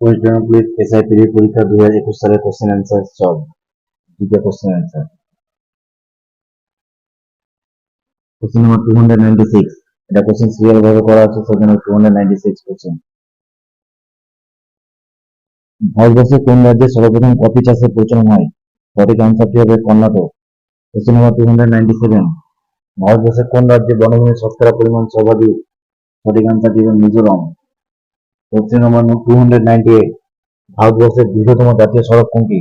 West Bengal police এসআইপিডি পরীক্ষা 2021 সালের question answer solve. দুটো কোশ্চেন অ্যান্সার। কোশ্চেন নাম্বার 296, এটা কোশ্চেন সিরিয়াল ভাবে করা আছে, সেজন্য 296 কোশ্চেন। ভারতবর্ষের কোন রাজ্যে সর্বপ্রথম কফি চাষের প্রচলন হয়? সঠিক আনসারটি হবে কর্ণাটক। কোশ্চেন নাম্বার 297, ভারতবর্ষের কোন রাজ্যে বনভূমির শতকরা পরিমাণ সর্বাধিক? সঠিক আনসারটি হবে মিজোরাম। কোশ্চেন নাম্বার 298, ভারতবর্ষের দীর্ঘতম জাতীয় সড়ক কোনটি?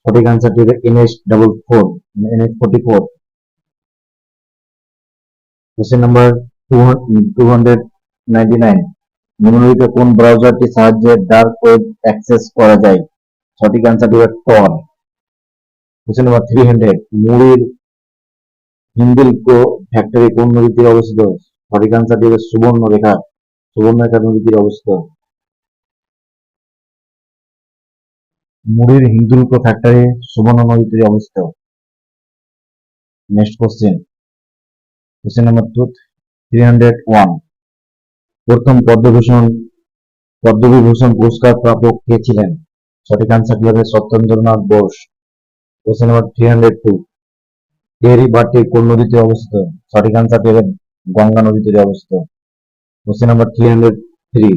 সঠিক আনসারটি হবে NH44। কোশ্চেন নাম্বার 299, নিম্নলিখিত কোন ব্রাউজারটির সাহায্যে ডার্ক ওয়েব অ্যাক্সেস করা যায়? সঠিক আনসারটি হবে টর। কোশ্চেন নাম্বার 300, মুড়ির হিন্দেলকো ফ্যাক্টরি কোন নদীর তীরে অবস্থিত? সঠিক আনসারটি হবে সুবর্ণরেখা নদীর তীরে অবস্থিত। মুড়ির হিন্দুলকো ফ্যাক্টরি সুবর্ণ নদীর তীরে অবস্থিত। নেক্সট কোশ্চেন নাম্বার 301, প্রথম পদ্মবিভূষণ পুরস্কার প্রাপক কে ছিলেন? সঠিক আনসারটি হবে সত্যেন্দ্রনাথ বোস। কোশ্চেন নাম্বার 302, টেরি বাটি কোন নদীতে অবস্থিত? সঠিক আনসারটি হবে গঙ্গা নদীর তীরে অবস্থিত। কোশ্চেন নাম্বার 303,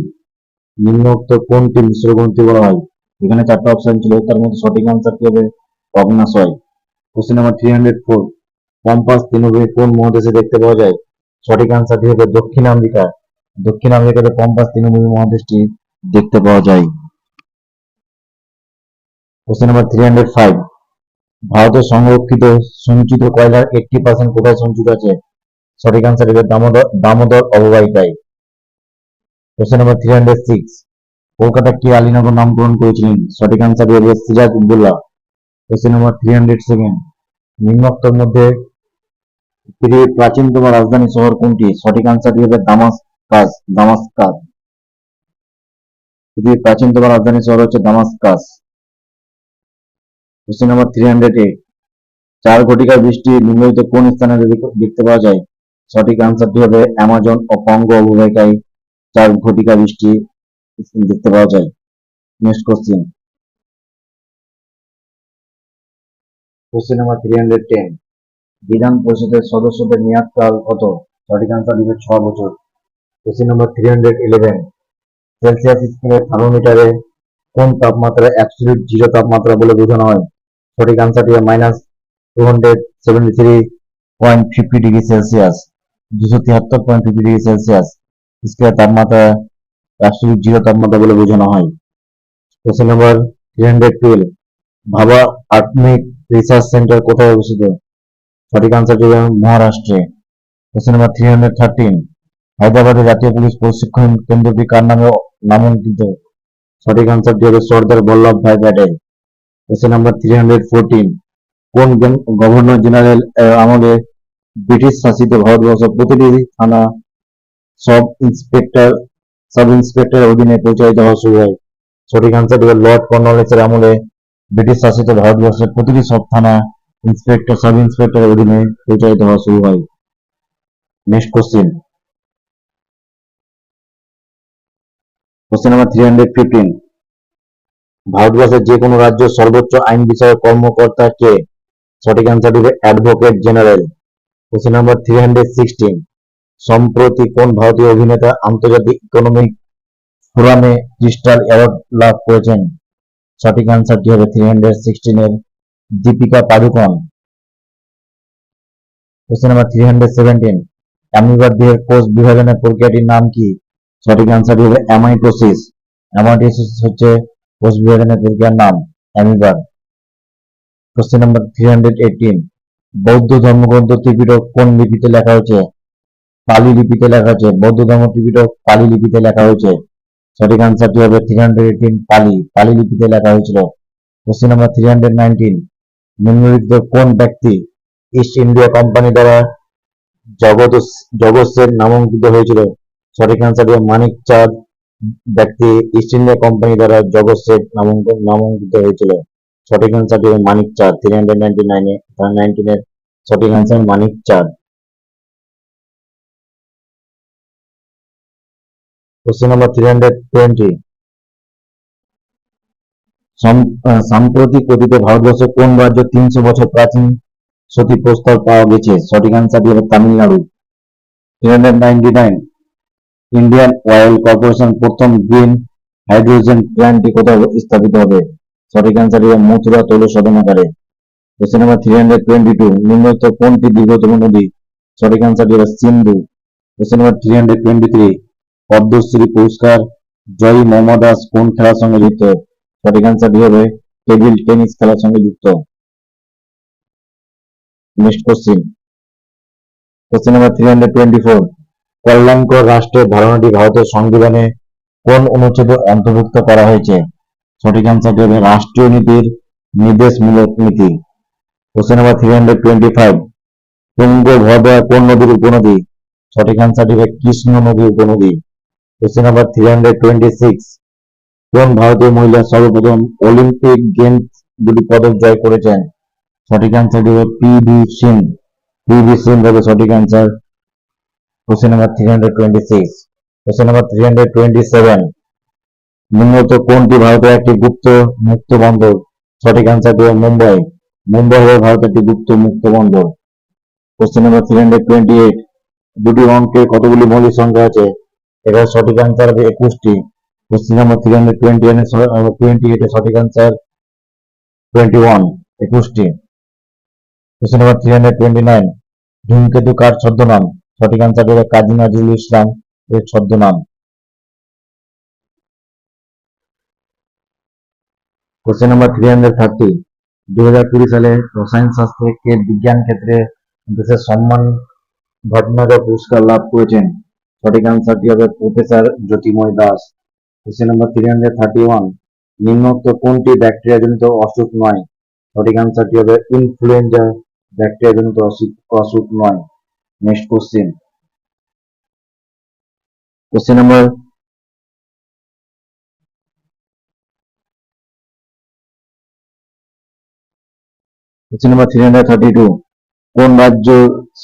নিম্নোক্ত কোনটি মিশ্র গ্রন্থি বলা হয়? এখানে চারটা অপশন ছিল, তার মধ্যে সঠিক আনসারটি হবে অগ্ন্যাশয়। কোশ্চেন নাম্বার 304, পম্পাস তৃণভূমি কোন মহাদেশে দেখতে পাওয়া যায়? সঠিক আনসারটি হবে দক্ষিণ আমেরিকা। দক্ষিণ আমেরিকাতে পম্পাস তৃণভূমি মহাদেশটি দেখতে পাওয়া যায়। কোশ্চেন নাম্বার 305, ভারতের সংরক্ষিত সঞ্চিত কয়লার 80% কোথায় সঞ্চিত আছে? সঠিক আনসার হবে দামোদর অববাহিকায়। কোশ্চেন নাম্বার 306, কলকাতা কে আলীনগর নামকরণ করেছিলেন? সঠিক আনসার হবে সিরাজ উদ্দৌলা। কোশ্চেন নাম্বার 307, নিম্নোক্তর মধ্যে পৃথিবীর প্রাচীনতম রাজধানী শহর কোনটি? সঠিক আনসারটি হবে দামাস্কাস। পৃথিবীর প্রাচীনতম রাজধানী শহর হচ্ছে দামাস্কাস। কোশ্চেন নাম্বার 308, 4 ঘটিকার বৃষ্টি নিম্নলিখিত কোন স্থানে দেখতে পাওয়া যায়? সঠিক আনসারটি হবে অ্যামাজন ও কঙ্গো অববাহিকায় 4 ঘটিকা বৃষ্টি দেখতে পাওয়া যায়। নেক্সট কোশ্চেন নাম্বার 310, বিধান পরিষদের সদস্যদের মেয়াদকাল কত? সঠিক আনসার হবে 6 বছর। কোশ্চেন নাম্বার 311, সেলসিয়াস স্কেলে থার্মোমিটারে কোন তাপমাত্রা অ্যাবসলিউট জিরো তাপমাত্রা বলে বোঝানো হয়? সঠিক আনসারটি হবে -273.50 ডিগ্রি সেলসিয়াস। 273.50 ডিগ্রি সেলসিয়াস স্কেলে তাপমাত্রা অ্যাবসলিউট জিরো তাপমাত্রা বলে বোঝানো হয়। কোশ্চেন নাম্বার 312, ভাবা আটমিক রিসার্চ সেন্টার কোথায় অবস্থিত? সঠিক আনসারটি হবে মহারাষ্ট্রে। কোশ্চেন নাম্বার 313, হায়দ্রাবাদের জাতীয় পুলিশ প্রশিক্ষণ কেন্দ্রটি কার নামে নামাঙ্কিত? সঠিক আনসারটি হবে সর্দার বল্লভ ভাই প্যাটেল। কোশ্চেন নাম্বার 314, কোন গভর্নর জেনারেল আমলে ব্রিটিশ শাসিত ভারতবর্ষ প্রতিটি থানা সাব ইন্সপেক্টর অধীনে পরিচালিত হওয়া শুরু হয়? সঠিক আনসারটি হবে লর্ড কর্নওয়ালিসের আমলে ব্রিটিশ শাসিত ভারতবর্ষের প্রতিটি সব থানা সাব ইন্সপেক্টর অধীনে পরিচালিত হওয়া শুরু হয়। নেক্সট কোশ্চেন নাম্বার 315, ভারতবর্ষের যে কোনো রাজ্য সর্বোচ্চ আইন বিষয়ক কর্মকর্তা কে? সঠিক আনসার হবে অ্যাডভোকেট জেনারেল। কোশ্চেন নাম্বার 316, সম্প্রতি কোন ভারতীয় অভিনেতা আন্তর্জাতিক ইকোনমিক ফোরামে ক্রিস্টাল অ্যাওয়ার্ড লাভ করেছেন? সঠিক আনসারটি হবে 316 দীপিকা পাডুকোন। কোশ্চেন নাম্বার 317, অ্যামিবার দেহের কোষ বিভাজনের প্রক্রিয়াটির নাম কি? সঠিক আনসারটি হবে অ্যামাইটোসিস। অ্যামাইটোসিস হচ্ছে কোষ বিভাজনের প্রক্রিয়ার নাম অ্যামিবার। কোশ্চেন নাম্বার 318, বৌদ্ধ ধর্মগ্রন্থ ত্রিপিটক কোন লিপিতে লেখা হয়েছে? পালি লিপিতে লেখা হয়েছে। বৌদ্ধ ধর্ম ত্রিপিটক পালি লিপিতে লেখা হয়েছে। সঠিক আনসারটি হবে 318 পালি লিপিতে লেখা হয়েছিল। কোশ্চেন নাম্বার 319, নিম্নলিখিত কোন ব্যক্তি ইস্ট ইন্ডিয়া কোম্পানি দ্বারা জগৎ সেন নামাঙ্কিত হয়েছিল? সঠিক আনসারটি হবে মানিক চাঁদ ব্যক্তি ইস্ট ইন্ডিয়া কোম্পানি দ্বারা জগৎ সেন নামাঙ্কিত হয়েছিল। সঠিক আনসারটি হবে মানিক চাঁদ। 319 সঠিক আনসার মানিক চাঁদ। কোশ্চেন নাম্বার 320, সাম্প্রতিক অতীতে ভারতবর্ষের কোন রাজ্য 300 বছর প্রাচীন সতী প্রস্তর পাওয়া গেছে? সঠিক অ্যান্সারটি হবে তামিলনাড়ু। 399, ইন্ডিয়ান অয়েল কর্পোরেশন প্রথম গ্রিন হাইড্রোজেন প্ল্যান্টটি কোথায় স্থাপিত হবে? সঠিক অ্যান্সার হবে মথুরা তৈল শোধনাগারে। কোশ্চেন নাম্বার 322, নিম্নোক্ত কোনটি দীর্ঘতম নদী? সঠিক অ্যান্সারটি হবে সিন্ধু। কোশ্চেন নাম্বার 323, পদ্মশ্রী পুরস্কার জয়ী মোহাম্মদ দাস কোন খেলার সঙ্গে যুক্ত? সঠিক অ্যান্সারটি হবে টেবিল টেনিস খেলার সঙ্গে যুক্ত। নেক্সট কোশ্চেন, কোশ্চেন নাম্বার 324, কল্যাণকর রাষ্ট্রের ধারণাটি ভারতের সংবিধানে কোন অনুচ্ছেদে অন্তর্ভুক্ত করা হয়েছে? সঠিক অ্যান্সারটি হবে রাষ্ট্রীয় নীতির নির্দেশমূলক নীতি। কোশ্চেন নাম্বার 325, তুঙ্গভদ্রা কোন নদীর উপনদী? সঠিক অ্যান্সারটি হবে কৃষ্ণ নদীর উপনদী। কোশ্চেন নাম্বার 326, কোন ভারতীয় মহিলা সর্বপ্রথম অলিম্পিক গেমস দুটি পদক জয় করেছেন? সঠিক অ্যান্সারটি হবে পিভি সিন্ধ। পিভি সিন্ধ হবে সঠিক answer. Question number 326। Question number 327, নিম্নোক্ত কোনটি ভারতের একটি গুপ্ত মুক্ত বন্দর? সঠিক অ্যান্সারটি হবে মুম্বাই। মুম্বাই হবে ভারতের একটি গুপ্ত মুক্ত বন্দর। কোশ্চেন নাম্বার 328, দুটি অঙ্কের কতগুলি মৌলিক সংখ্যা আছে? এটার সঠিক অ্যান্সার হবে 21টি। কোশ্চেন নাম্বার 328 এর সঠিক অ্যান্সার 21, 21টি। কোশ্চেন নাম্বার 329, ধূমকেতু কার ছদ্মনাম? সঠিক অ্যান্সার হবে কাজী নজরুল ইসলাম এর ছদ্মনাম। কোশ্চেন নাম্বার 330, 2020 সালে রসায়ন শাস্ত্রে কে বিজ্ঞান ক্ষেত্রে দেশের সম্মান ভটনাগর পুরস্কার লাভ করেছেন? সঠিক অ্যান্সারটি হবে প্রফেসর জ্যোতির্ময় দাস। কোশ্চেন নাম্বার 331, নিম্নোক্ত কোনটি ব্যাকটেরিয়াজনিত অসুখ নয়? সঠিক অ্যান্সারটি হবে ইনফ্লুয়েঞ্জা ব্যাকটেরিয়াজনিত অসুখ নয়। Next question, question number question number 332, কোন রাজ্য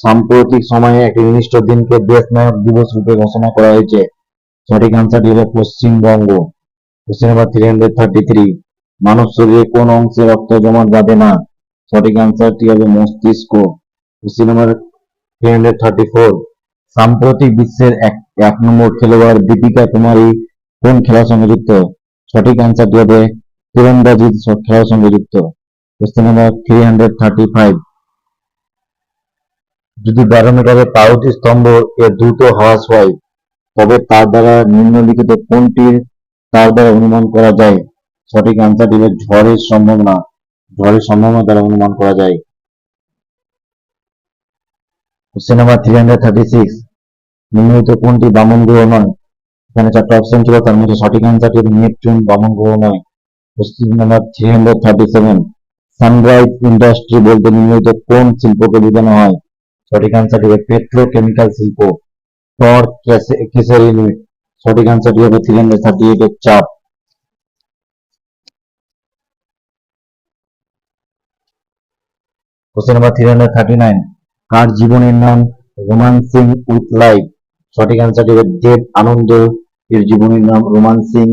সাম্প্রতিক সময়ে একটি নির্দিষ্ট দিনকে দেশ নায়ক দিবস রূপে ঘোষণা করা হয়েছে? সঠিক অ্যান্সারটি হবে পশ্চিমবঙ্গ। কোশ্চেন নাম্বার 333, মানব শরীরে কোন অংশে রক্ত জমাট বাঁধে না? সঠিক অ্যান্সারটি হবে মস্তিষ্ক। কোশ্চেন নাম্বার 334, সাম্প্রতিক বিশ্বের এক নম্বর খেলোয়াড় দীপিকা কুমারী কোন খেলার সঙ্গে যুক্ত? সঠিক অ্যান্সারটি হবে তীরন্দাজি খেলার সঙ্গে যুক্ত। কোশ্চেন নাম্বার 335, যদি ব্যারোমিটারের পাউটি স্তম্ভ এর দ্রুত হ্রাস হয় তবে তার দ্বারা নিম্নলিখিত কোনটির তার দ্বারা অনুমান করা যায়? সঠিক অ্যান্সারটি হবে ঝড়ের সম্ভাবনা দ্বারা অনুমান করা যায়। কোশ্চেন নাম্বার 336, নিম্নলিখিত কোনটি বামন গ্রহ নয়? এখানে 4টা অপশন ছিল, তার মধ্যে সঠিক অ্যান্সারটি হবে নেপচুন বামন গ্রহ নয়। কোশ্চেন নাম্বার 337, সানরাইজ ইন্ডাস্ট্রি বলতে নিম্নলিখিত কোন শিল্পকে বোঝানো হয়? সঠিক অ্যান্সারটি হবে পেট্রোকেমিক্যাল শিল্প। টর্ক কিসের ইউনিট? সঠিক অ্যান্সারটি হবে 338 এর চাপ। কোশ্চেন নাম্বার 339, কার জীবনের নাম রোমান্সিং উইথ লাইফ? সঠিক অ্যান্সারটি হবে দেব আনন্দ এর জীবনের নাম romancing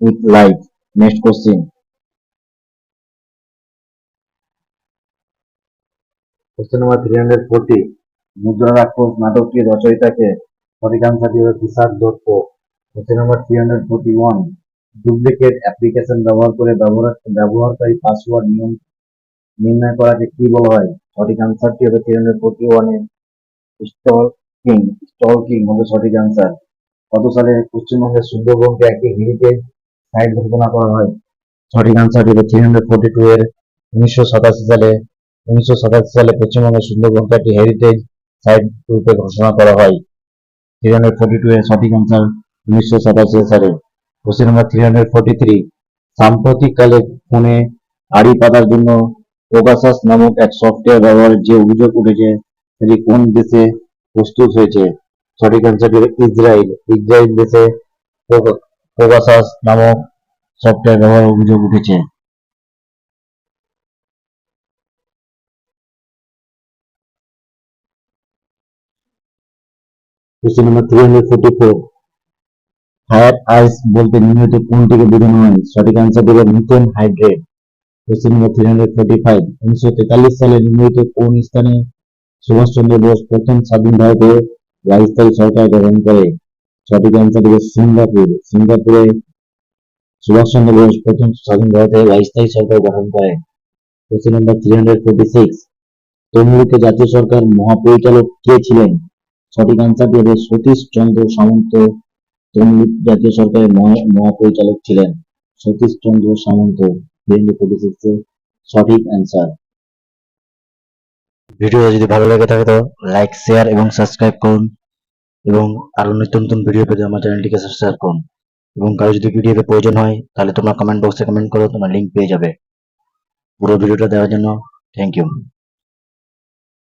with life. Next question, question number 340, Mudrarakshasa নাটকটির রচয়িতাকে? সঠিক অ্যান্সারটি হবে Tushar Dutta. Question number 341, duplicate application ব্যবহার করে ব্যবহারকারী পাসওয়ার্ড নির্ণয় করাকে কি বলা হয়? সঠিক অ্যান্সারটি হবে 341 এর স্টলকিং হবে সঠিক অ্যান্সার। কত সালে পশ্চিমবঙ্গের সুন্দরবনকে একটি হেরিটেজ সাইট ঘোষণা করা হয়? সঠিক অ্যান্সারটি হবে 342 এর 1987 সালে পশ্চিমবঙ্গের সুন্দরবনকে একটি হেরিটেজ সাইট রূপে ঘোষণা করা হয়। 342 এর সঠিক অ্যান্সার 1987 সালে। কোশ্চেন নাম্বার 343, সাম্প্রতিককালে ফোনে আড়ি পাতার জন্য পেগাসাস নামক এক সফটওয়্যার ব্যবহারের যে অভিযোগ উঠেছে সেটি কোন দেশে প্রস্তুত হয়েছে? সঠিক অ্যান্সারটি হবে ইসরায়েল। ইসরায়েল দেশে পেগাসাস নামক সফটওয়্যার ব্যবহারের অভিযোগ উঠেছে। কোশ্চেন নাম্বার 344, ফায়ার আইস বলতে নিম্নলিখিত কোনটিকে বোঝানো হয়? সঠিক অ্যান্সার দেবে মিথেন হাইড্রেট। কোশ্চেন নম্বর 345, 1943 সালে নিম্নলিখিত কোন স্থানে সুভাষচন্দ্র বোস প্রথম স্বাধীন ভারতে অস্থায়ী সরকার গঠন করে? সঠিক অ্যান্সার দেবে সিঙ্গাপুর। সিঙ্গাপুরে সুভাষচন্দ্র বোস প্রথম স্বাধীন ভারতে অস্থায়ী সরকার গঠন করে। কোশ্চেন নম্বর 346, তমলুকে জাতীয় সরকার মহাপরিচালক কে ছিলেন? সঠিক অ্যান্সার দেবে সতীশ চন্দ্র সামন্ত তমলুক জাতীয় সরকারের মহাপরিচালক ছিলেন সতীশ চন্দ্র সামন্ত। 346 এর সঠিক অ্যান্সার। ভিডিওটা যদি ভালো লেগে থাকে তো লাইক, শেয়ার এবং সাবস্ক্রাইব করুন, এবং আরো নিত্য নতুন ভিডিও পেতে আমার চ্যানেলটিকে সাবস্ক্রাইব করুন। এবং কারো যদি পিডিএফ এর প্রয়োজন হয় তাহলে তোমরা কমেন্ট বক্সে কমেন্ট করো, তোমরা লিংক পেয়ে যাবে। পুরো ভিডিওটা দেওয়ার জন্য থ্যাংক ইউ।